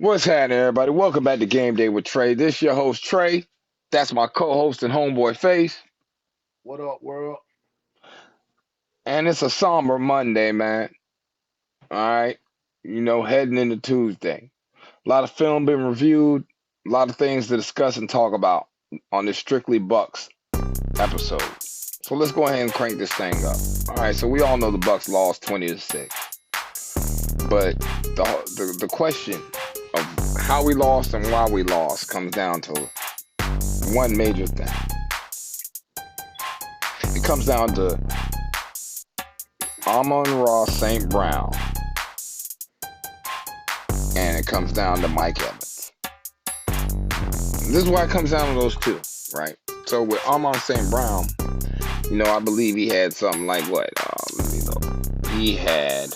What's happening, everybody? Welcome back to Game Day with Trey. This your host, Trey. That's my co-host and homeboy, Face. What up, world? And it's a somber Monday, man. All right. Heading into Tuesday. A lot of film being reviewed. A lot of things to discuss and talk about on this Strictly Bucks episode. So let's go ahead and crank this thing up. All right. So we all know the Bucks lost 20-6. But the question of how we lost and why we lost comes down to one major thing. It comes down to Amon-Ra St. Brown, and it comes down to Mike Evans. This is why it comes down to those two, right? So with Amon St. Brown, I believe he had something like what? Let me look. He had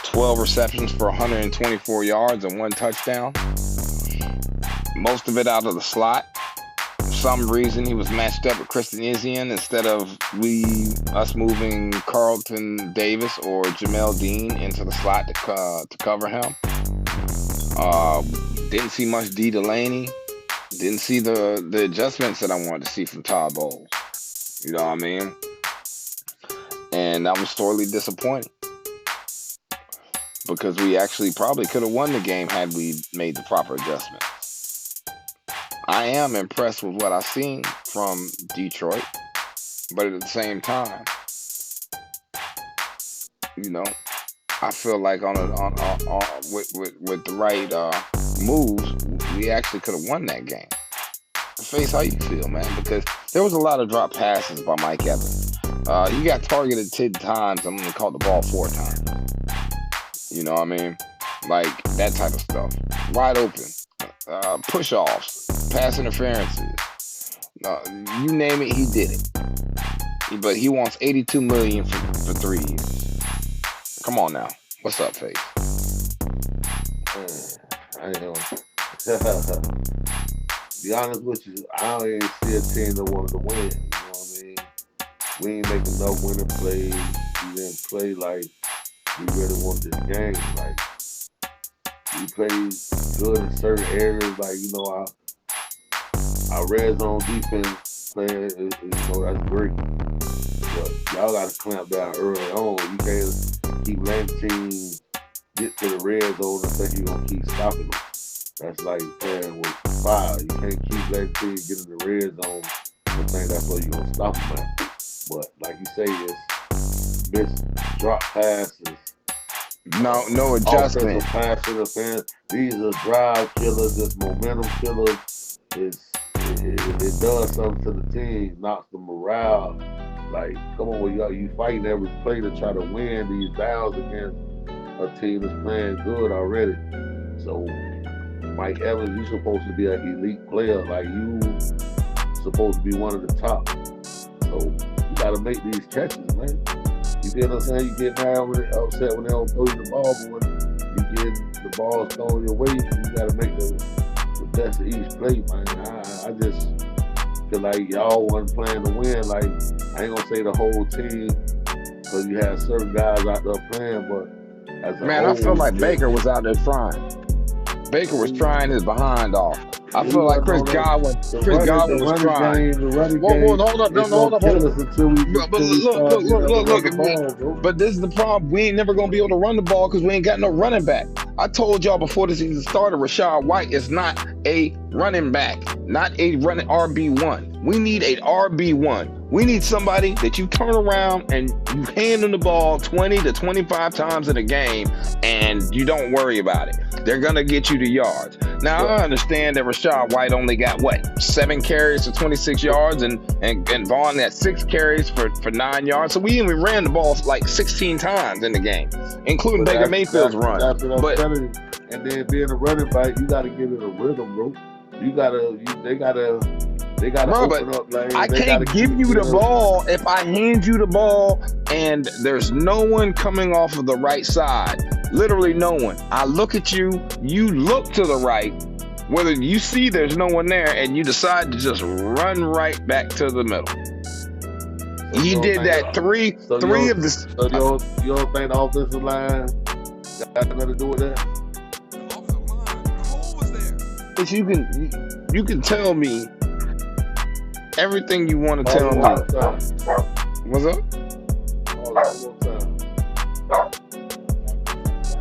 12 receptions for 124 yards and 1 touchdown. Most of it out of the slot. For some reason, he was matched up with Christian Izien instead of us moving Carlton Davis or Jamel Dean into the slot to cover him. Didn't see much D. Delaney. Didn't see the adjustments that I wanted to see from Todd Bowles. You know what I mean? And that was sorely disappointing, because we actually probably could have won the game had we made the proper adjustments. I am impressed with what I've seen from Detroit, but at the same time, I feel like with the right moves, we actually could have won that game. Face, how you feel, man? Because there was a lot of drop passes by Mike Evans. He got targeted 10 times. I'm going to call the ball 4 times. You know what I mean? Like that type of stuff. Wide open. Push-offs. Pass interferences. You name it, he did it. But he wants $82 million for 3 years. Come on now. What's up, Face? I know. Be honest with you, I don't even see a team that wanted to win. You know what I mean? We ain't making enough winning plays. We didn't play like we really want this game. Like, we played good in certain areas. Like, our red zone defense playing is that's great. But y'all got to clamp down early on. You can't keep letting teams get to the red zone and think you're going to keep stopping them. That's like playing with fire. You can't keep letting teams get in the red zone and think that's what you're going to stop them at. But like you say, it's missed drop passes. No adjustment. Pass interference. These are drive killers. This momentum killers. It does something to the team. Knocks the morale. Like, come on, you fighting every play to try to win these battles against a team that's playing good already. So, Mike Evans, you're supposed to be an elite player. Like, you supposed to be one of the top. So, you got to make these catches, man. You get what I'm saying? You get mad upset when they don't throw you the ball, but when you get the ball thrown your way, you got to make the best of each play, man. I just feel like y'all wasn't playing to win. Like, I ain't gonna say the whole team, because you had certain guys out there playing, but as a man, whole, I feel like Baker was out there trying. Baker was trying his behind off. I feel like Chris Godwin was trying. Hold up. Look. But this is the problem. We ain't never going to be able to run the ball because we ain't got no running back. I told y'all before the season started, Rachaad White is not a running back, not a running RB1. We need a RB1. We need somebody that you turn around and you hand them the ball 20 to 25 times in a game and you don't worry about it. They're going to get you the yards. Now, I understand that Rachaad White only got, 7 carries for 26 yards and Vaughn got 6 carries for 9 yards. So we even ran the ball like 16 times in the game, including Baker Mayfield's run. That's what I'm telling you. And then being a running back, you got to give it a rhythm, bro. They got to open up lanes. I can't give you the ball if I hand you the ball and there's no one coming off of the right side. Literally no one. I look at you, you look to the right, whether you see there's no one there, and you decide to just run right back to the middle. He did that three of the... So you don't think the offensive line got nothing to do with that? But you can tell me everything you want to tell me. What's up?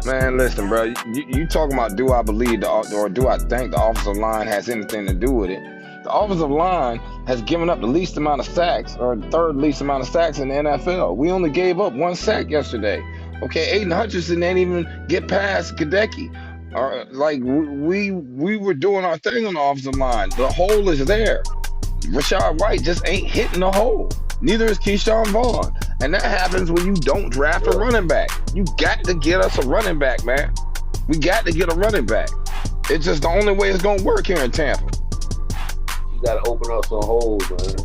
Man, listen, bro. You talking about do I believe or do I think the offensive line has anything to do with it? The offensive line has given up the least amount of sacks, or the third least amount of sacks in the NFL. We only gave up 1 sack yesterday. Okay, Aiden Hutchinson didn't even get past Gadecki. Like we were doing our thing on the offensive line. The hole is there. Rashad White just ain't hitting the hole. Neither is Keyshawn Vaughn. And that happens when you don't draft a running back. You got to get us a running back, man. We got to get a running back. It's just the only way it's going to work here in Tampa. You got to open up some holes, man.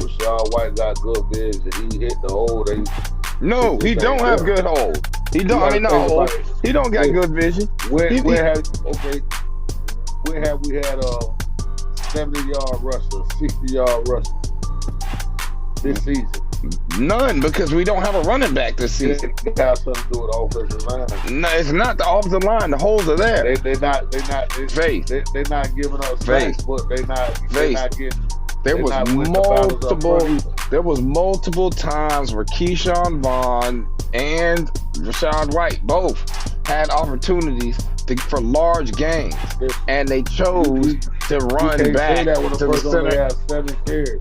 Rashad White got good vision. He hit the hole. No, he don't have good holes. He don't. I mean, not holes. He don't got good vision. Where have we had 70-yard rusher, 60-yard rusher this season? None, because we don't have a running back this season. It has something to do with the offensive line. No, it's not the offensive line. The holes are there. They're not giving us sacks, but they're not getting. There was multiple times where Keyshawn Vaughn and Rashad White both had opportunities for large gains, and they chose to run back to the center. Have 7 carries.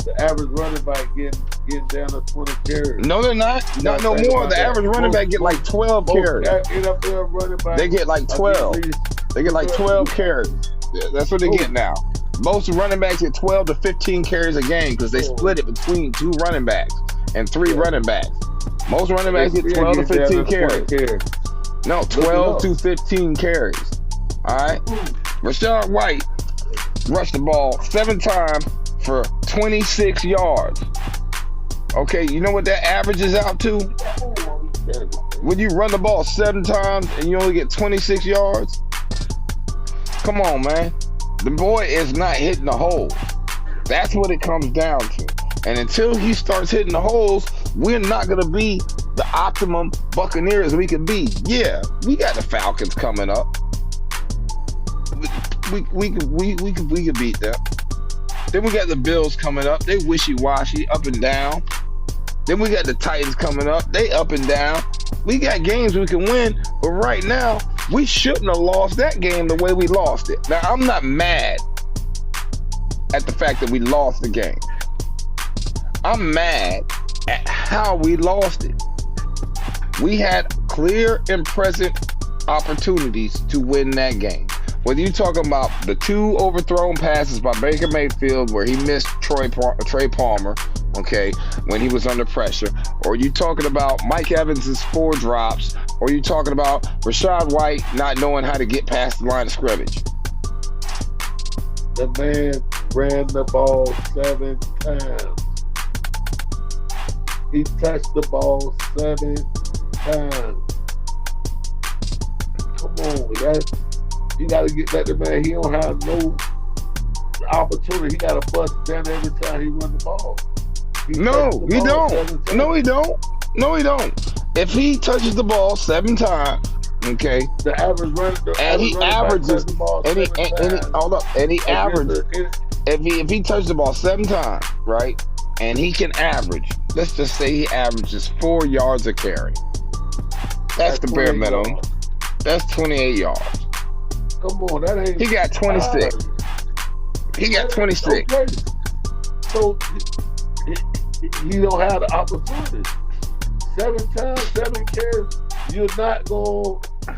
The average running back getting down to 20 carries. No, they're not. Not no more. The average running back get like 12 carries. NFL running back, they get like 12. They get like 12 carries. That's what they get now. Most running backs get 12 to 15 carries a game because they split it between 2 running backs and 3 running backs. Most running backs get 12 to 15 carries. No, 12 to 15 carries. All right? Rashad White rushed the ball 7 times for 26 yards. Okay, you know what that averages out to? When you run the ball 7 times and you only get 26 yards? Come on, man. The boy is not hitting the hole. That's what it comes down to. And until he starts hitting the holes, we're not going to be the optimum Buccaneers we can be. Yeah, we got the Falcons coming up. We can beat them. Then we got the Bills coming up. They wishy-washy, up and down. Then we got the Titans coming up. They up and down. We got games we can win, but right now, we shouldn't have lost that game the way we lost it. Now, I'm not mad at the fact that we lost the game. I'm mad at how we lost it. We had clear and present opportunities to win that game. Whether you're talking about the 2 overthrown passes by Baker Mayfield where he missed Trey Palmer, okay, when he was under pressure, or you talking about Mike Evans' 4 drops, or you talking about Rashad White not knowing how to get past the line of scrimmage. The man ran the ball 7 times. He touched the ball 7 times. Come on, you got to get that man. He don't have no opportunity. He got to bust down every time he run the ball. No, he don't. No, he don't. No, he don't. If he touches the ball 7 times, okay, the average runner, and he averages, if he touches the ball 7 times, right, and he can average, let's just say he averages 4 yards a carry. That's the bare minimum. Yards. That's 28 yards. Come on, that ain't. He got 26. He got 26. Okay. So he don't have the opportunity. 7 times, 7 carries. You're not going to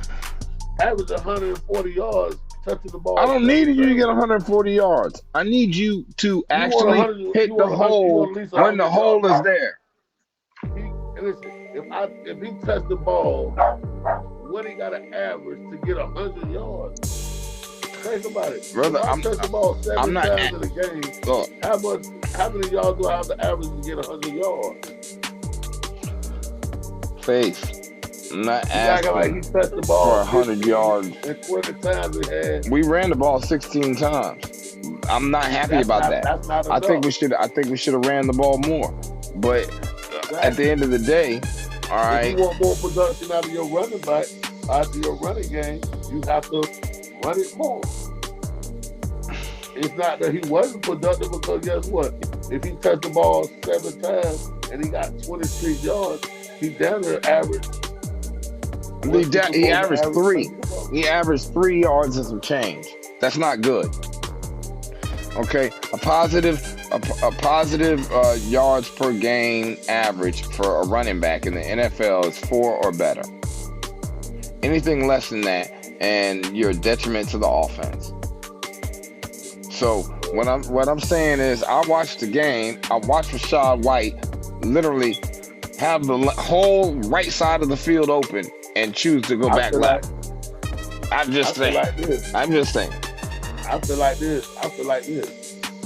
average 140 yards touching the ball. I don't need you to get 140 yards. I need you to actually hit the hole when the hole is there. Listen, if he touched the ball, what he got to average to get 100 yards? Think about it. Brother, I'm touch the ball 7 times in a game. How many yards do I have to average to get 100 yards? Face. I'm not asking like he touched the ball for 100 yards. And 20 times he had. We ran the ball 16 times. I'm not happy about that. That's not I think we should have ran the ball more. But at the end of the day, all right. If you want more production out of your running back, out of your running game, you have to run it more. it's not that he wasn't productive, because guess what? If he touched the ball 7 times and he got 26 yards, he down there average. He averaged 3. He averaged 3 yards and some change. That's not good. Okay, a positive yards per game average for a running back in the NFL is 4 or better. Anything less than that, and you're a detriment to the offense. So what I'm saying is, I watched the game. I watched Rachaad White literally have the whole right side of the field open and choose to go back left. I'm just saying. I feel like this.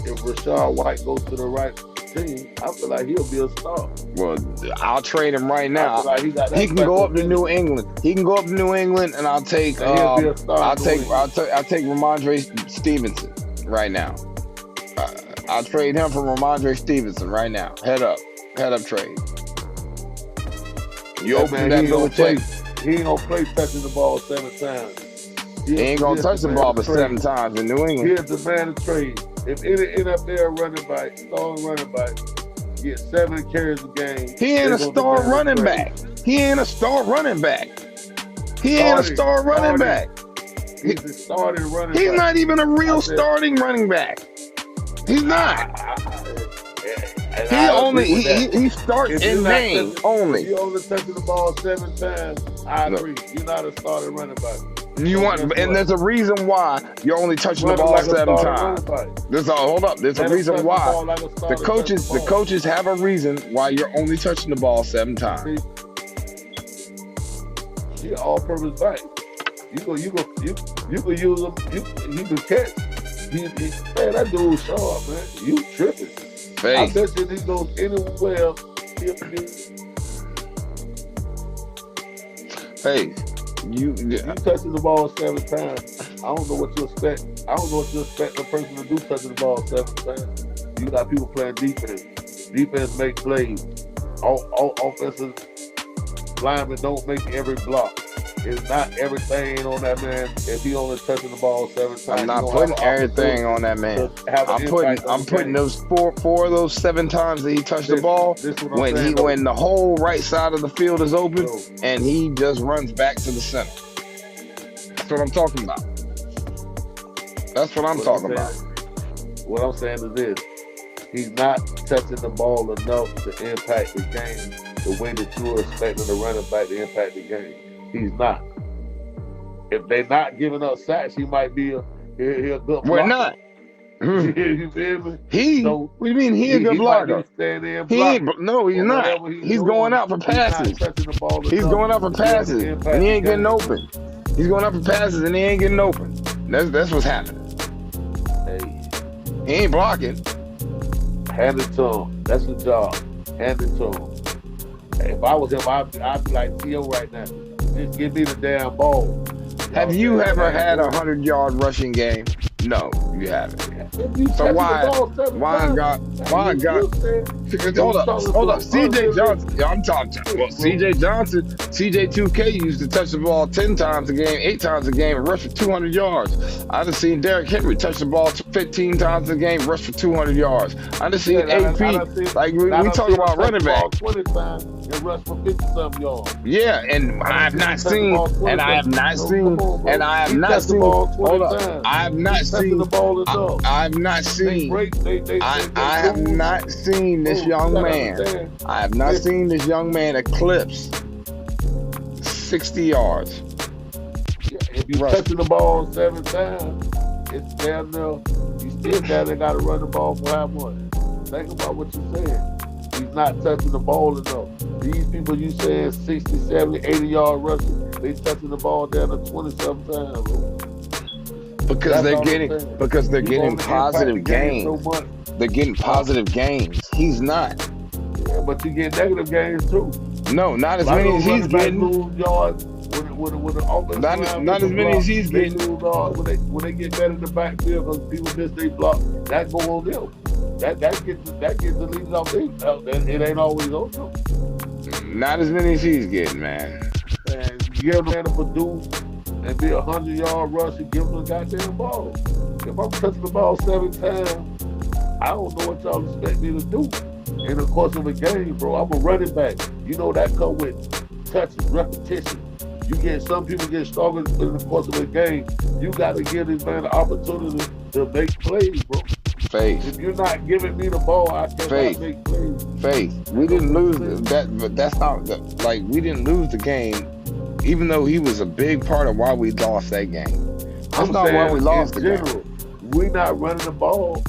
If Rachaad White goes to the right team, I feel like he'll be a star. Well, I'll trade him right now. Like he can go up to New England. He can go up to New England, and I'll take Ramondre Stevenson right now. I'll trade him for Ramondre Stevenson right now. Head up trade. You open that door check. He ain't gonna play touching the ball 7 times. He ain't gonna touch the ball but 7 times in New England. Here's the man of trade. If any NFL running back, starting running back, get 7 carries a game. He ain't a star running back. He ain't a star running back. He's a starting running back. He's not even a real starting running back. He's not. He starts in name only. If you only touching the ball 7 times, I agree. You're not a starting running back. And there's a reason why you're only touching the ball 7 times. There's a reason why. The coaches have a reason why you're only touching the ball 7 times. He's an all-purpose back. You can use him. He can catch. Man, that dude's sharp, man. You tripping? Hey. I bet you if he goes anywhere, he'll be. Hey. You touching the ball 7 times. I don't know what you expect. I don't know what you expect a person to do touching the ball 7 times. You got people playing defense. Defense make plays. Offensive linemen don't make every block. It's not everything on that man. If he only touching the ball 7 times, I'm not putting everything on that man. I'm putting those four of those 7 times that he touched the ball when the whole right side of the field is open and he just runs back to the center. That's what I'm talking about. What I'm saying is this: he's not touching the ball enough to impact the game the way that you're expecting the running back to impact the game. He's not. If they're not giving up sacks, he might be a good blocker. We're not. You feel me? What do you mean he a good blocker? No, he's not. He's going out for passes. He's going out for passes, and he ain't getting open. He's going out for passes, and he ain't getting open. That's what's happening. Hey. He ain't blocking. Hand it to him. That's the job. Hand it to him. If I was him, I'd be like T.O. right now. Just give me the damn ball. Have you ever had a 100-yard rushing game? No, you haven't. So why God? Hold up. C.J. Johnson. Yeah, I'm talking. Well, C.J. Johnson, CJ2K used to touch the ball 10 times a game, 8 times a game, and rush for 200 yards. I done seen Derrick Henry touch the ball 15 times a game, rush for 200 yards. I done seen AP. We talk about running back. 20 times and rush for 50-something yards. Yeah, and I have not seen. Hold up. I have not seen this young man. I have not seen this young man eclipse 60 yards. If you touching the ball 7 times, it's damn near. You still down there got to run the ball for how much? Think about what you're saying. He's not touching the ball enough. These people you saying 60, 70, 80 yard rushing, they touching the ball down to 20-something times. Bro. Because they're getting positive gains. They're getting positive gains. He's not. Yeah, but you get negative gains too. No, not as many as he's getting. Lose yards with an offense. Not as many as he's getting. When they get better in the backfield because people miss their block, that go on them. That gets the leads off them. It ain't always on them. Not as many as he's getting, man. And you give him a produce and be 100-yard rush and give him the goddamn ball. if I'm touching the ball 7 times, I don't know what y'all expect me to do in the course of a game, bro. I'm a running back. You know that come with touches, repetition. Some people get stronger in the course of a game. You got to give this man the opportunity to make plays, bro. Face. If you're not giving me the ball, I cannot make plays. Face. We didn't lose that, but that's not like we didn't lose the game, even though he was a big part of why we lost that game. That's not why we lost the game. We're not running the ball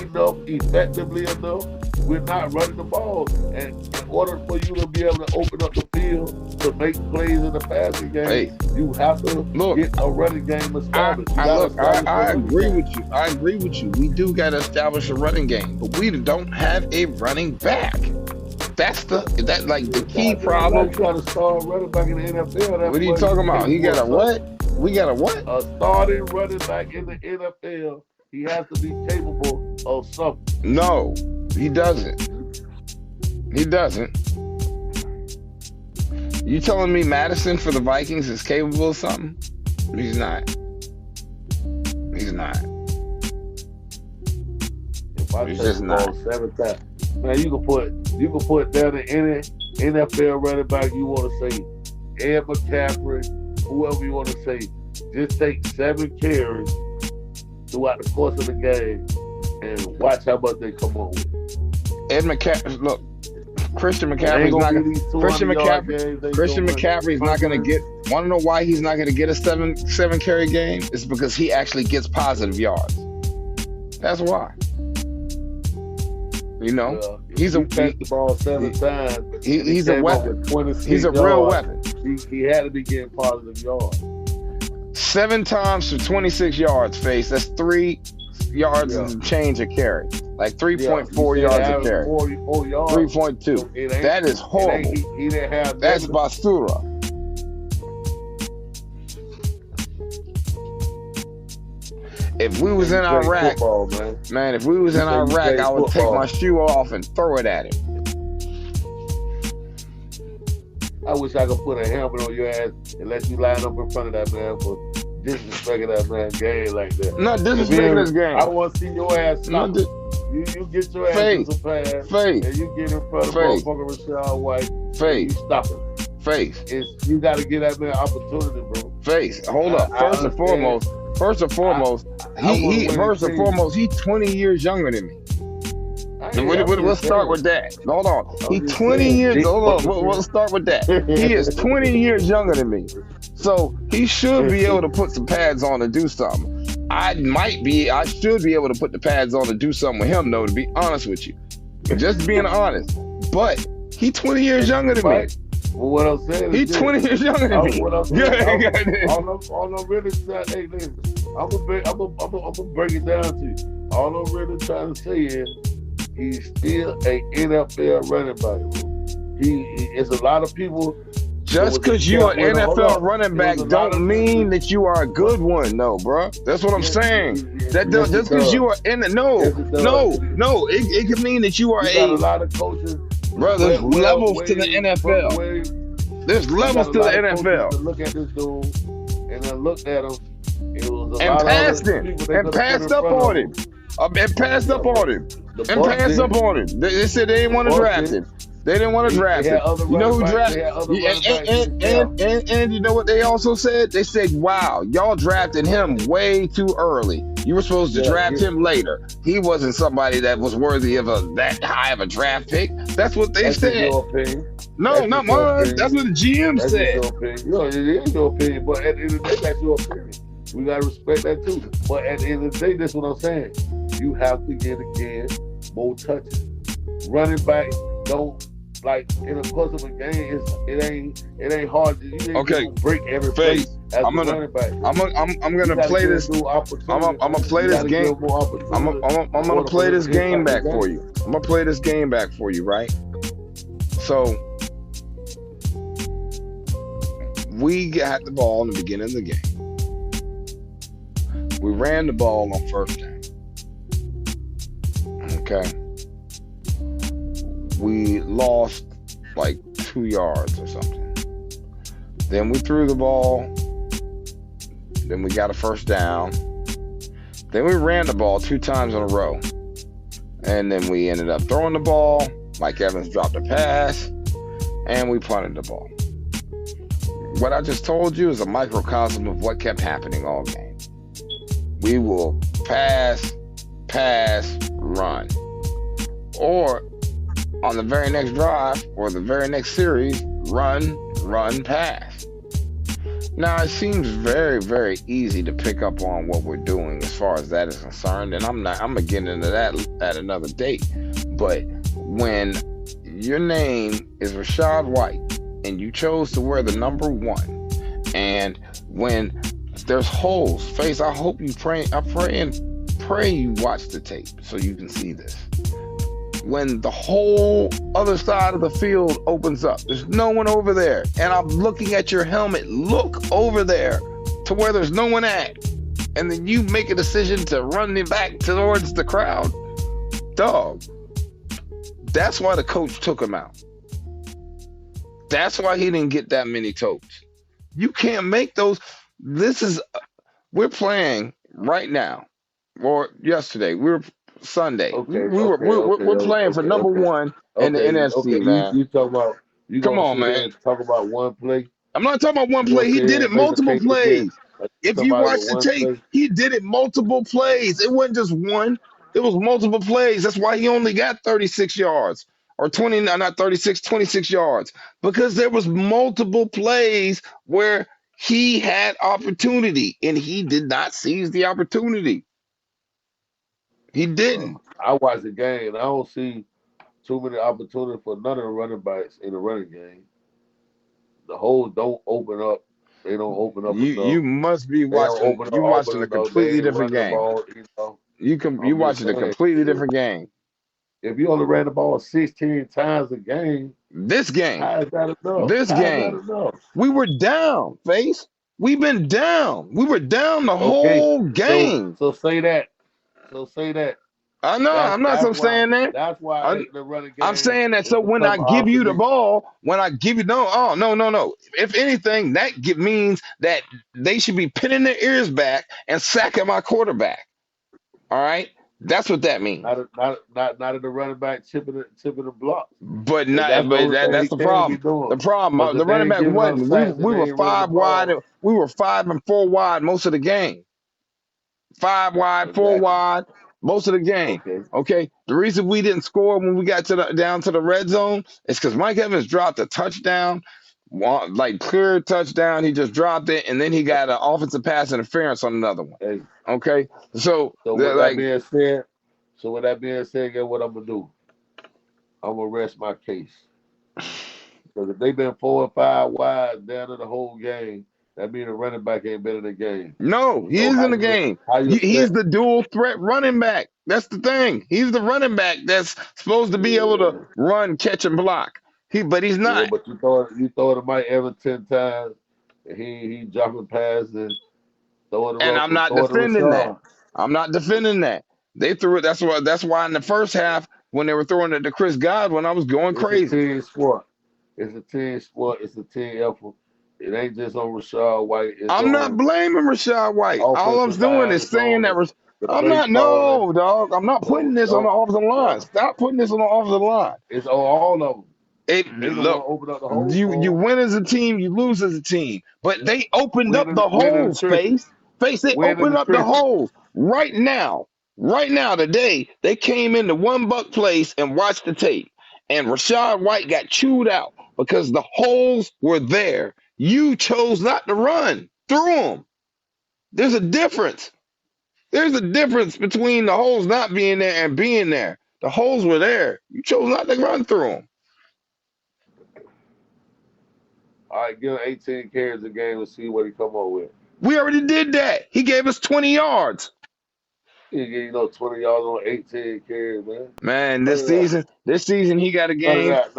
enough, effectively enough. We're not running the ball, and in order for you to be able to open up the field to make plays in the passing game, you have to get a running game established. I agree with you. I agree with you. We do got to establish a running game, but we don't have a running back. That's the key problem. You trying to start a running back in the NFL. What are you talking about? He got a what? We got a what? A starting running back in the NFL. He has to be capable of something. No, he doesn't. He doesn't. You telling me Madison for the Vikings is capable of something? He's not. He's not. If I touch the ball 7 times, man, you can put down any NFL running back you want to say, Ed McCaffrey, whoever you want to say. Just take 7 carries throughout the course of the game and watch how much they come on with. Ed McCaffrey, look, Christian McCaffrey's not going to get. Want to know why he's not going to get a seven carry game? It's because he actually gets positive yards. That's why. You know, he's the ball 7 times. He's a weapon. He's a real weapon. He had to be getting positive yards. 7 times for 26 yards, Face. That's 3 yards and change a carry. Like 3.4 yards a carry. 3.2. That is horrible. He didn't have That's basura. If we was in Iraq, man, if we was in Iraq, I would take my shoe off and throw it at him. I wish I could put a helmet on your ass and let you line up in front of that man for disrespecting that man's game like that. Not disrespecting his game. I want to see your ass stop. You get your ass in some pass, and you get in front of motherfucking Rashad White, and you stop him. You got to give that man opportunity, bro. Hold up. First and foremost, he's 20 years younger than me. Let's start with that. Hold on. He's 20 years. Hold on. Let's start with that. He is 20 years younger than me. So he should be able to put some pads on and do something. I should be able to put the pads on and do something with him, though, to be honest with you. Just being honest. But he's 20 years younger than me. Well, what I'm saying is he's 20 years younger than me. All I'm really trying, hey, listen, I'm gonna break it down to you. All I'm really trying to say is he's still an NFL running back. It's a lot of people. Just because you're an NFL running back don't mean that you are a good one, no, bro. That's what I'm saying. Just because you are in the it can mean that you are a lot of coaches. Bro, there's levels to the NFL. There's levels to the NFL. To look at this dude and then looked at him. It was and passed him. And passed up on him. And passed up on him. And passed up on him. They said they didn't want to draft him. They didn't want to draft him. You know who drafted? And you know what they also said? They said, "Wow, y'all drafted him way too early. You were supposed to draft him later. He wasn't somebody that was worthy of that high of a draft pick." That's what they said. No, not mine. That's what the GM said. No, it is your opinion, but at the end of the day, that's your opinion. We gotta respect that too. But at the end of the day, that's what I'm saying. You have to get again more touches. Running back don't. Like in the course of a game, it ain't hard. You ain't break every place. I'm gonna play this. I'm gonna play this game. I'm gonna play this game back for you. I'm gonna play this game back for you, right? So we got the ball in the beginning of the game. We ran the ball on first down. Okay. We lost like 2 yards or something. Then we threw the ball. Then we got a first down. Then we ran the ball 2 times in a row. And then we ended up throwing the ball. Mike Evans dropped a pass. And we punted the ball. What I just told you is a microcosm of what kept happening all game. We will pass, run. Or on the very next drive or the very next series, run, pass. Now, it seems very, very easy to pick up on what we're doing as far as that is concerned, and I'm gonna get into that at another date. But when your name is Rachaad White and you chose to wear the number 1, and when there's holes, Face, I hope you pray you watch the tape so you can see this. When the whole other side of the field opens up, there's no one over there, and I'm looking at your helmet, look over there to where there's no one at, and then you make a decision to run it back towards the crowd, dog. That's why the coach took him out. That's why he didn't get that many totes. You can't make those. We're playing right now, or yesterday. Sunday. We're playing for number 1 in the NFC, man. You talking about Come gonna on, sit there man. and talk about one play? I'm not talking about one You gonna play. He sit did here it and make a multiple case again? plays. If you Somebody watch with the one tape, play? he did it multiple plays. It wasn't just one. It was multiple plays. That's why he only got 36 yards or 20, not 36, 26 yards, because there was multiple plays where he had opportunity and he did not seize the opportunity. He didn't. I watch the game and I don't see too many opportunities for none of the running backs in the running game. The holes don't open up. They don't open up You enough. must be They don't watching. open up You watching open a enough. They completely ain't different running the game. ball. You I'm just watching a saying, completely different game. if you only ran the ball 16 times a game, This game, how is that enough? this How is that game, enough? we were down, Face. We've been down. We were down the Okay, whole so game. so say that. So say that. I know. That's I'm not that's so why saying that. that's why I'm, the running I'm game saying that is so when I become give you the obsolete. ball, when I give you no. If anything, means that they should be pinning their ears back and sacking my quarterback. All right, that's what that means. Not in the running back chipping the blocks. But And not, that's the but only thing that's he the can be problem. doing. The problem, Because the if they running ain't back giving up wasn't. sacks and We they were ain't running the 5 wide. ball, We were 5 and 4 wide most of the game. 5 wide, 4 exactly. wide most of the game. Okay. Okay. The reason we didn't score when we got down to the red zone is because Mike Evans dropped a touchdown, like clear touchdown. He just dropped it, and then he got an offensive pass interference on another one. Hey, Okay. So so they're with that like, being said, guess what I'm gonna do? I'm gonna rest my case. Because if they've been 4 or 5 wide down in the whole game, that means the running back ain't been in the game. no, he So is in the game. how you He's expect? the dual threat running back. That's the thing. He's the running back that's supposed to be able to Yeah, run, catch, and block. But he's yeah, not. but you throw it to Mike Evans 10 times, and he jumping past and And I'm not throw it to defending that. Rashawn. I'm not defending that. They threw it. That's why in the first half, when they were throwing it to Chris Godwin, I was going It's a crazy. team sport. It's a team sport. It's a team effort. It ain't just on Rashad White. It's I'm not on blaming Rashad the White. All I'm offensive doing line. is It's saying on that the I'm play not. calling. No, dog. I'm not putting So this on the no, offensive line. no. Stop putting this on the offensive line. It's on all of them. It They the one look. open up the hole You for win as a team, you lose as a team. But they opened up the win in the holes, trenches. face. They Win in opened the up the trenches. holes right now. Right now, today, they came into one buck place and watched the tape. And Rashad White got chewed out because the holes were there. You chose not to run through them. There's a difference. There's a difference between the holes not being there and being there. The holes were there. You chose not to run through them. All right, give him 18 carries a game and see what he come up with. We already did that. He gave us 20 yards. He get 20 yards on 18 carries, man. Man, None of that. this season he got a None of game. that.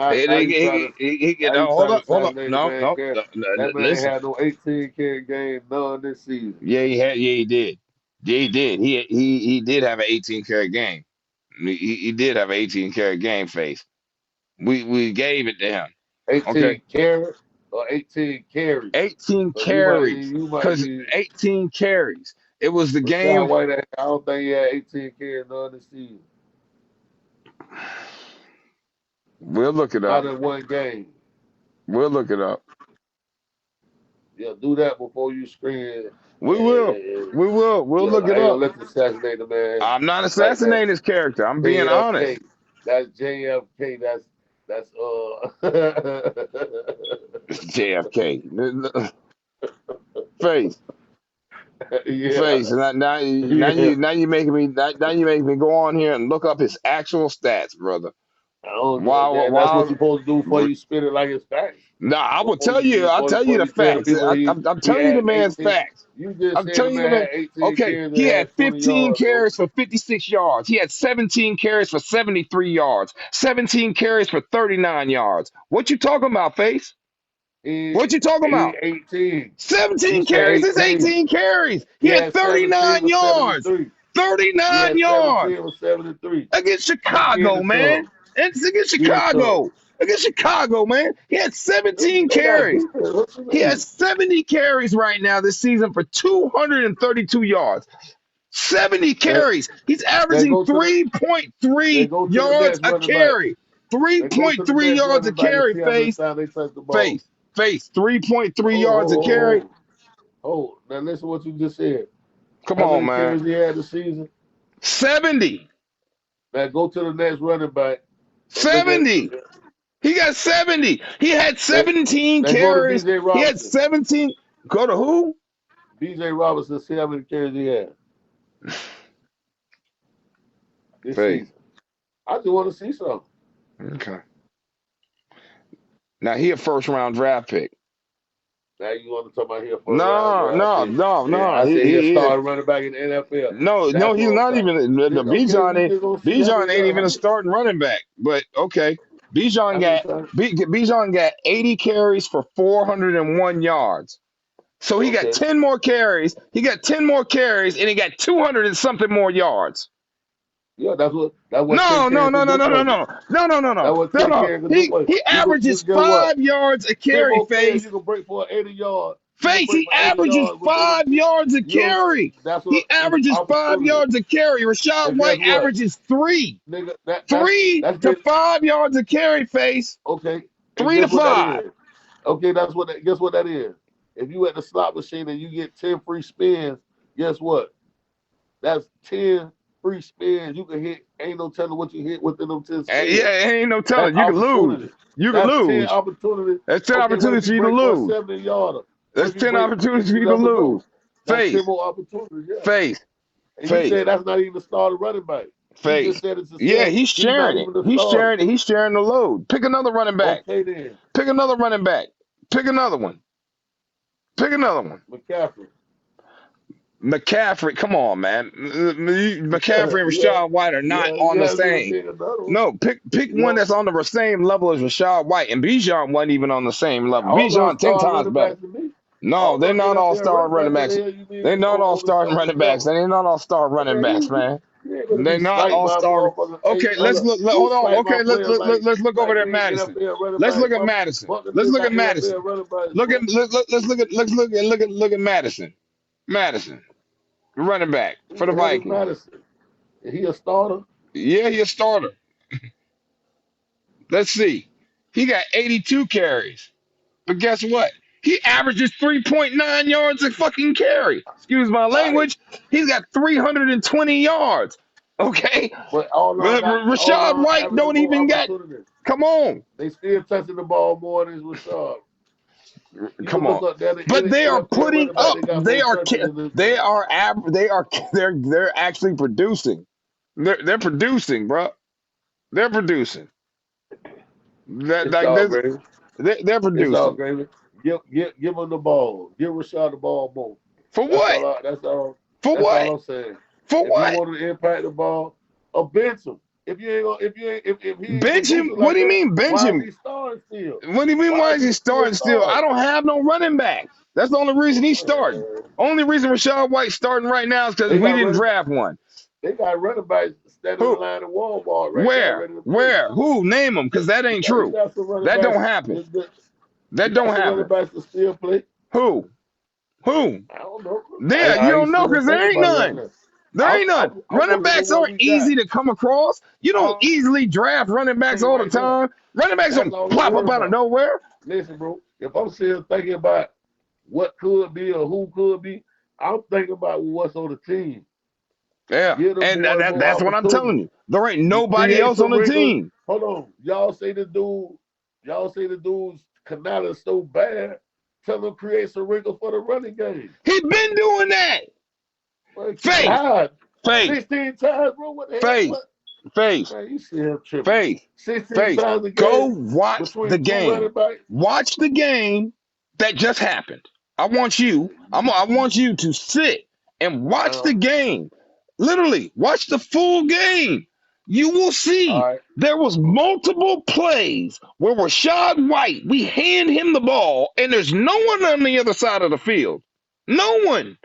He Now no, you hold trying up, to hold up. assassinate the No, man no, carry. no, no, That man ain't listen. had no 18 carry game none this season. Yeah, he did. Yeah, he did. He did have an 18 carry game. He did have an 18 carry game face. We gave it to him. Okay. 18 carries or 18 carries. 18 So you might carries. you might Because be 18 carries. It was the Rashad game. White, I don't think he had 18 carries none this season. We'll look it Not up. in one game. We'll look it up. Yeah, do that before you scream. We will. We will. We'll Yeah, look I it ain't gonna up. let you assassinate the man I'm not like that. assassinating his character. I'm being JFK. honest. That's JFK. That's It's JFK. Face. yeah. Face. Now Yeah. you making me go on here and look up his actual stats, brother. I don't give a Wow, damn. That's what wow. you're supposed to do before you spit it like it's facts. Nah, I will Before tell you. I'll tell you before the you tell the facts. people I'm he telling you the had man's 18. facts. You just I'm said the telling you the man man. had 18 Okay, carries and he had had 20 15 yards, bro. carries for 56 yards. He had 17 carries for 73 yards. 17 carries for 39 yards. What you talking about, Face? What you talking He about? 18. You 17 said carries is 18. 18 carries. He He had had 17 39 for yards. 73. He 39 had yards 17 for 73. against Quit being Chicago, a man. tub. It's against Be a tub. Chicago. Against Chicago, man. He had 17 They got carries. defense. What you He has mean? 70 carries right now this season for 232 yards. 70 They, carries. He's they averaging go to the 3.3 yards next a running back. carry. They go to the 3.3 next yards a running back and carry, see how many face. times they touch the ball. Face. Face. 3.3 Oh, yards a carry. oh. Now listen to what you just said. Come How on, many man. carries he had this season? 70. Now go to the next running back and look at 70. He got 70. He had they 17 they go to carries. BJ He had Robinson. 17. Go to who? BJ Robinson, see how many carries he had this Face. season. I just want to see something. Okay. Now he a first round draft pick. Now you want to talk about here for a round No, draft no, pick. no, Yeah, no. I said he'll start running back in the NFL. No, That's he's what I'm not saying. even. The Okay, Bijan we ain't. just gonna see Bijan ain't even a starting running back. But okay, Bijan how many got times. Bijan got 80 carries for 401 yards. So he got Okay. 10 more carries. He got 10 more carries, and he got 200 and something more yards. Yeah, that's what 10 No, no, carries no, can no, do no, no, for you. no, no, no, no, That's no, what no, 10 no. carries can do He for you. he You averages get what? 5 yards a 10 carry, more carries, face. you can break for 80 yards. You can Face, break he for 80 averages yards within them. 5 yards a You know, carry. that's He what is averages five opportunity. yards a carry. Rashad And guess White what? averages three. Nigga, Three that's to getting 5 yards a carry, face. okay. And Three to guess what that five. is? Okay, guess what that is? If you at the slot machine and you get 10 free spins, guess what? That's 10 free spins. You can hit, ain't no telling what you hit within them 10 And spins. yeah, ain't no That's telling. You can lose. opportunity. You can That's 10 lose. opportunities. That's 10 Okay, what if opportunities you for you to break for a lose. 70 yarder? What That's if you 10 break? opportunities for You you to never lose. know. That's 10 Face, more opportunities, yeah. face, And you face, said that's not even the starter running back. You just face. said it Yeah, yourself. he's He's not sharing it. even the starter. He's sharing the load. Pick another running back. Okay then. Pick another running back. Pick another one. Pick another one. McCaffrey. McCaffrey, come on, man. McCaffrey and yeah, Rashad White are not on you the have to same. pick another one. No, pick You one know, that's on the same level as Rashad White, and Bijan wasn't even on the same level. all those Bijan 10 star times running better. backs to me. No, All they're those not all NFL star running running backs. What the backs. hell you mean They're not all on the starting same running backs. level? They're not all star running Man, backs, man. you ain't gonna They're be not sniped all by a star. motherfucker. Hey, Okay, let's look, look. you Hold on. snipe my Okay, player let's look over like there, we ain't Madison. NFL running Let's backs, look at bro. Madison. Fuck them Let's niggas look at got Madison. NFL running backs, Look boy. at look at Madison. Madison, running back Who for the the hell is Vikings. Madison? Is he a starter? Yeah, he's a starter. Let's see. He got 82 carries. But guess what? He averages 3.9 yards a fucking carry. Excuse my All right. language. He's got 320 yards. Okay? But all Rashad on White averaging don't more even got. opportunities. Come on. They still touching the ball more than Rashad. You can Come look on. up there But any they are NFL putting running back. up. They got more touches than this man. They're actually producing. They're producing, bro. They're producing. That It's like all gravy. they're It's all producing. gravy. Give him the ball. Give Rashad the ball more. For That's what? all. That's all. For That's what? all I'm saying. For If he what? wanted to impact the ball, or bench him. If you ain't gonna, if you ain't, if he ain't Bench him? producing What like do you that, mean bench why is him? he starting still? What do you mean? Why Why is is he he still starting still? I starting? don't have no running back. That's the only reason he's starting. Only reason Rashad White's starting right now is because They we got didn't running. draft one. They got running backs standing in Who? line at Walmart right now, Where? ready to play. Where? Who? Name them, because that ain't He true. got some running That backs. don't happen. He That got don't some running happen. backs to still play. Who? Who? I don't know. There, you I don't ain't know sitting there because there thinking ain't about it right none. now. There ain't none. I'm Running looking at backs what aren't we got. easy to come across. You don't Uh, easily draft running backs See all the right there. time. Running backs That's don't all I'm plop up worried out of about. nowhere. Listen, bro. If I'm still thinking about what could be or who could be, I'm thinking about what's on the team. Yeah, Give them and boys more that's what I'm telling opportunity. you. There ain't You nobody create else on some the wrinkles. team. Hold on. Y'all say the dude's canal is so bad. Tell him create some wrinkles for the running game. He been doing that. Well, Faith, how? faith, 16 times, bro. What the hell? faith, What? faith. Man, you see him tripping. Faith, 16 Faith, times a go game watch the between two game. running backs. Watch the game that just happened. I want you to sit and watch the All game. Literally, watch the full game. You will see right. there was multiple plays where Rashad White, we hand him the ball, and there's no one on the other side of the field. No one.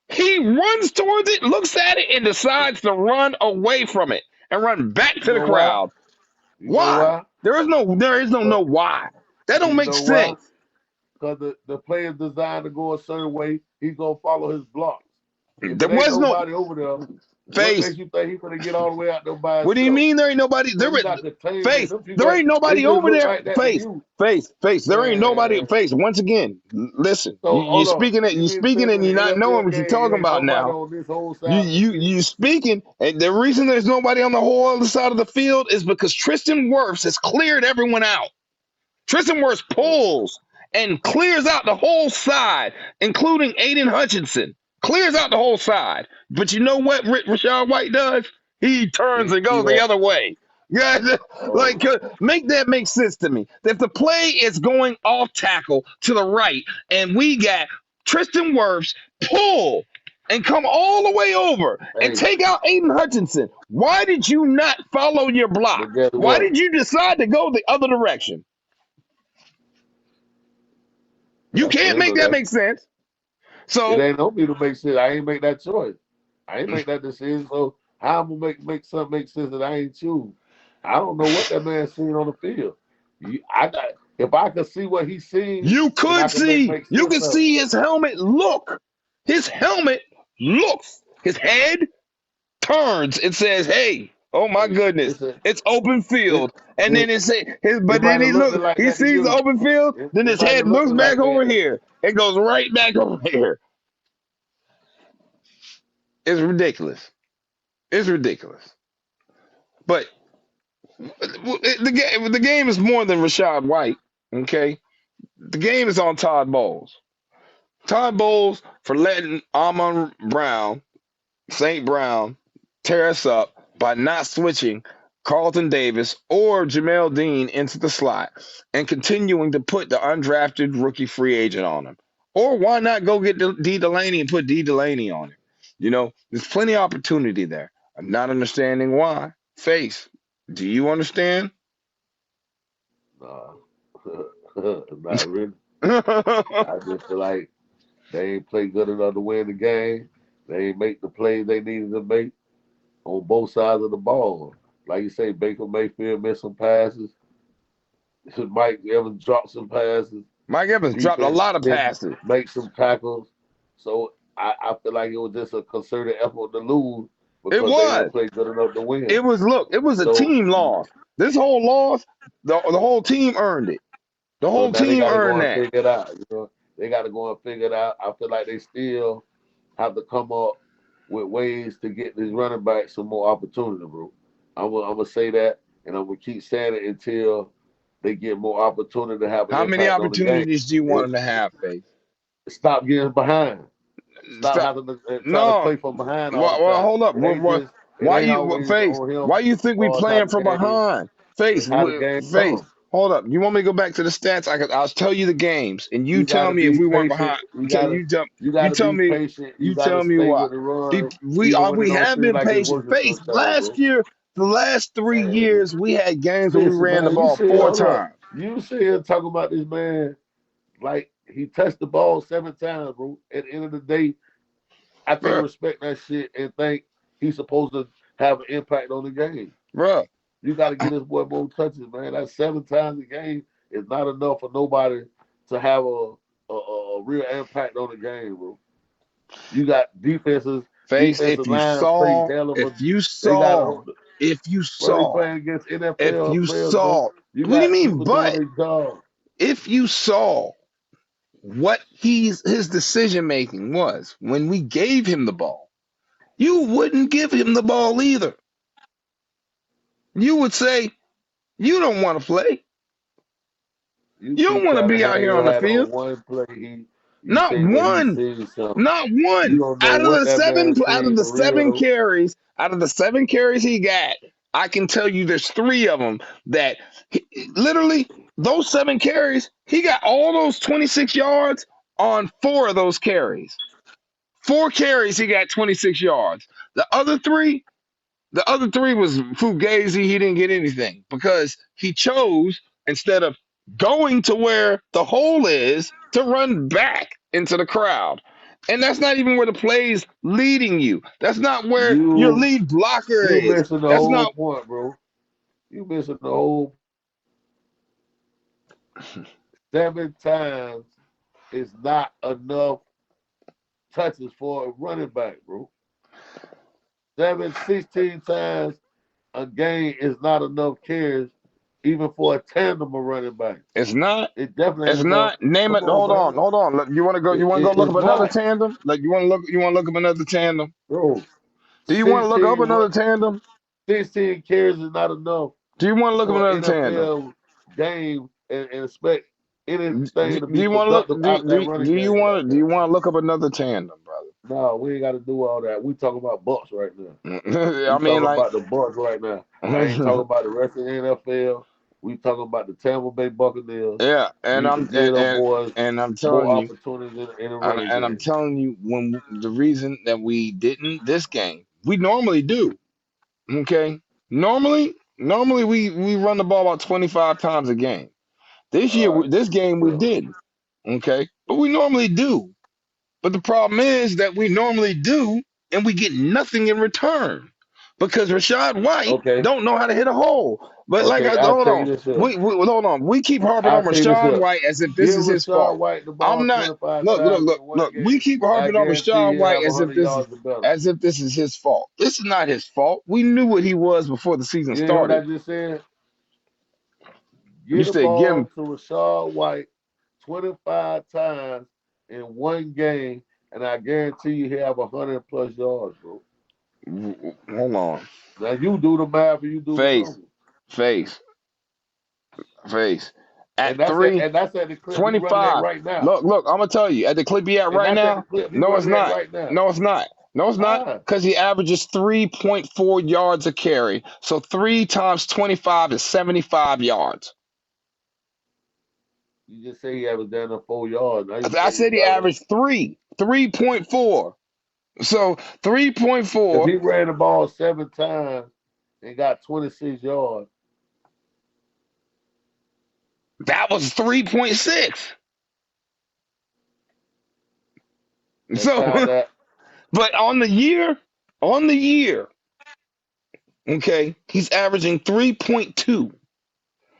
He runs towards it, looks at it, and decides to run away from it and run back You to the know why? crowd. You know Why? why? There is no But why. That don't you make know why? sense. Because the play is designed to go a certain way. He's going to follow his blocks. If There it ain't was no nobody over there, what face. makes you think he's going to get all the way out there by What do you himself? mean there ain't nobody? Man, you got containment. Face. Them people, There ain't they nobody just over look there. like that to Face. you. Face. There ain't nobody. Man. Face. Once again, listen. So, You hold on. speaking it. You You mean to tell speaking me in and you the not knowing NFL what you're game, it talking ain't about nobody now. on this whole side of the field? You speaking, and the reason there's nobody on the whole other side of the field is because Tristan Wirfs has cleared everyone out. Tristan Wirfs Uh, pulls and clears out the whole side, including Aiden Hutchinson. Clears out the whole side. But you know what Rashad White does? He turns see, and see goes the that? other way. Yeah, Oh, like make that make sense to me. If the play is going off tackle to the right, and we got Tristan Wirfs pull and come all the way over and hey, take out Aiden Hutchinson, why did you not follow your block? but guess Why what? did you decide to go the other direction? You That's can't make him. that make sense. It So ain't on me to make sense. I ain't make that choice. I ain't make that decision. So how I'm gonna make something make sense that I ain't choose? I don't know what that man's seen on the field. I got if I could see what he's seen, then I could make you sense can of it. see his helmet look. His helmet looks. His head turns and says, "Hey, oh my Hey, goodness, it's a it's open it, field." And it, then but it then might have looked like he that to sees the you. open field. Then It his might head have looked looks back like over that. here and goes right back over here. It's ridiculous. It's ridiculous. But the game is more than Rashad White. Okay, the game is on Todd Bowles. Todd Bowles for letting Amon Brown, St. Brown, tear us up by not switching Carlton Davis or Jamel Dean into the slot and continuing to put the undrafted rookie free agent on him. Or why not go get D. Delaney and put D. Delaney on him? You know, there's plenty of opportunity there. I'm not understanding why. Face, do you understand? Nah, not really. I just feel like they ain't played good enough to win the game. They ain't make the plays they needed to make on both sides of the ball. Like you say, Baker Mayfield missed some passes. Mike Evans dropped some passes. Mike Evans dropped a Defense lot of didn't passes. make some tackles. So I feel like it was just a concerted effort to lose It because they was. didn't play good enough to win. It was a So team loss. This whole loss, the whole team earned it. The so whole now they team got to go earned and that. figure it out. They got to go and figure it out. I feel like they still have to come up with ways to get these running backs some more opportunity, bro. I'm gonna say that, and I'm gonna keep saying it until they get more opportunity to have an How many impact on the game. opportunities do you want It, them to have, Faith? stop getting behind. Stop Stop. having to try to No. play from behind all the Well, time. hold up. It ain't always Face? on him Why you think we all the playing time. from The game, behind? Face, it's how the game Face. comes. Hold up. You want me to go back to the stats? I'll tell you the games, and you You got tell to me if be we weren't patient. behind. You You got to tell be me. patient. You You got to tell me stay why. with the run, We even when it have don't been seem like it's patient. working Face sometimes, last bro. year, the last three Hey, man. years, we had games where we Listen, ran the man. You ball see, four hold up. times. You sit here talking about this man like he touched the ball 7 times, bro. At the end of the day, I can't Bruh, respect that shit and think he's supposed to have an impact on the game. bruh. You got to get this boy more touches, man. That's 7 times a game is not enough for nobody to have a a real impact on the game, bro. You got Face, defensive line play hell of a. They got a if you bro. He saw, playing against if NFL you players, bro. saw, You what do you got mean, people doing but their job. if you saw what his decision making was when we gave him the ball, you wouldn't give him the ball either. You would say, you don't want to play. You You don't keep want to trying to be out hang here on your the hat field. on one play. You Not say what he one. seen something. Not You one. don't know what that man Out of seen the for real though. out of the 7 carries he got, I can tell you there's 3 of them that literally those 7 carries, he got all those 26 yards on 4 of those carries. 4 carries, he got 26 yards. The other three was fugazi. He didn't get anything because he chose, instead of going to where the hole is, to run back into the crowd. And that's not even where the play's leading you. That's not where your You lead blocker you is. missing the That's whole not. point, bro. You missing the whole 7 times is not enough touches for a running back, bro. 16 times a game is not enough carries, even for a tandem of running back. It's not. It definitely It's ain't enough. not. Name Come it. on, Hold on. man. Hold on. You want to go? You want to go look It's up another not, tandem? Like you want to look? You want to look up another tandem? bro. Do you want to look up 16 another tandem? 16 carries is not enough Do you want to look up for another an tandem? NFL game and expect anything to Do be you want to look? productive out of that running game like Do that. you want to look up another tandem, No, we ain't got to do all that. We talking about Bucks right now. brother? I We mean, talking like, about the Bucks right now. I ain't talking about the rest of the NFL. We talking about the Tampa Bay Buccaneers. yeah, Need to give them boys and I'm more telling you, opportunities in the running and I'm game. telling you, when the reason that we didn't this game, we normally do. Okay, normally we run the ball about 25 times a game. All right. This game we Well, didn't. Okay, but we normally do. But the problem is that we normally do, and we get nothing in return because Rashad White okay. don't know how to hit a hole. But like, Okay. I'll hold tell you on, this here. hold on. We keep harping I'll on tell you this Rashad here. White as if this Give is his Rashad fault. White the ball I'm not. 25 times in one Look. We game. keep I harping on guarantee Rashad he'll White have 100 yards or better. as if this is his fault. This is not his fault. We knew what he was before the season You hear what I started. just said? You Get the said give ball him. to Rashad White 25 times in one game, and I guarantee you he'll have 100 plus yards, bro. Hold on. Now you do the math and you do the Face, numbers. face, face. At And that's it. three. And that's at the clip he running at 25. right now. I'm gonna tell you, at the clip he at And right that's at the now, clip he no, it's running at not. right now. No, it's not. No, it's not. Why? Because he averages 3.4 yards a carry. So 3 times 25 is 75 yards. You just say he averaged down to 4 yards. Now you I say he said he got averaged 3.4. So if 3.4, he ran the ball 7 times and got 26 yards, that was 3.6. and count So, that. but on the year, okay, he's averaging 3.2.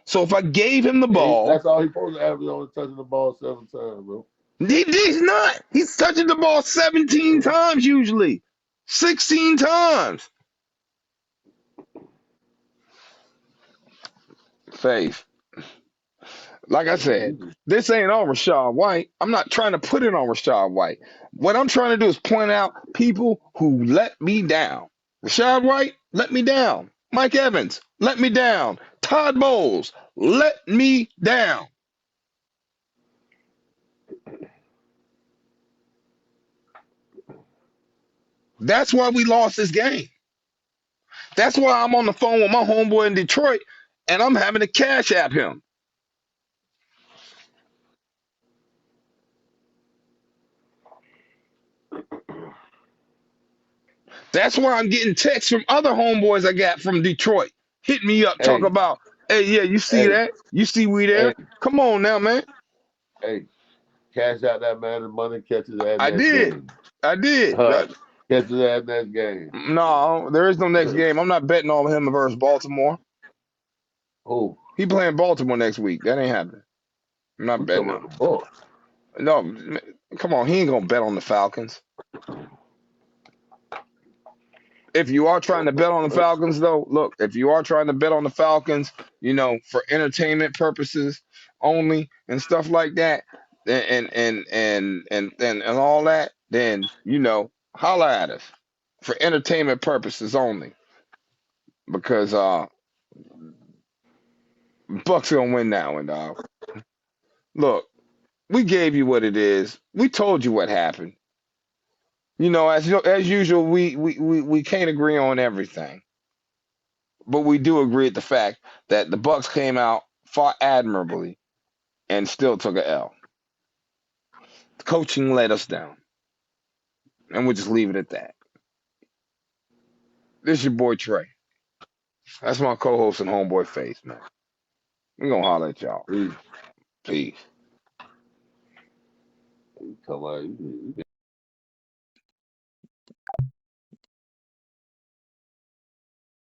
So if I gave him the ball, That's all he supposed to average on touching the ball 7 times, bro. he's not. He's touching the ball 17 times usually, 16 times. Faith. Like I said, this ain't on Rashad White. I'm not trying to put it on Rashad White. What I'm trying to do is point out people who let me down. Rashad White, let me down. Mike Evans, let me down. Todd Bowles, let me down. That's why we lost this game. That's why I'm on the phone with my homeboy in Detroit and I'm having to cash app him. That's why I'm getting texts from other homeboys I got from Detroit. Hit me up, talk Hey, about, hey, yeah, you see hey, that? You see we there? hey, Come on now, man. hey, cash out that man and money catches that I next did. game. I did. Catches that next game. No, there is no next game. I'm not betting on him versus Baltimore. Who? He playing Baltimore next week. That ain't happening. I'm not We talking betting about him. the Bucks. No, come on, he ain't gonna bet on the Falcons. If you are trying to bet on the Falcons, though, look, if you are trying to bet on the Falcons, for entertainment purposes only and stuff like that, and all that, then holla at us for entertainment purposes only, because Bucks gonna win that one, dog. Look, we gave you what it is. We told you what happened. As usual, we can't agree on everything, but we do agree at the fact that the Bucks came out, fought admirably, and still took a L. The coaching let us down, and we'll just leave it at that. This is your boy Trey. That's my co-host and homeboy Face, man. We gonna holler at y'all. Peace. Peace. You come out, you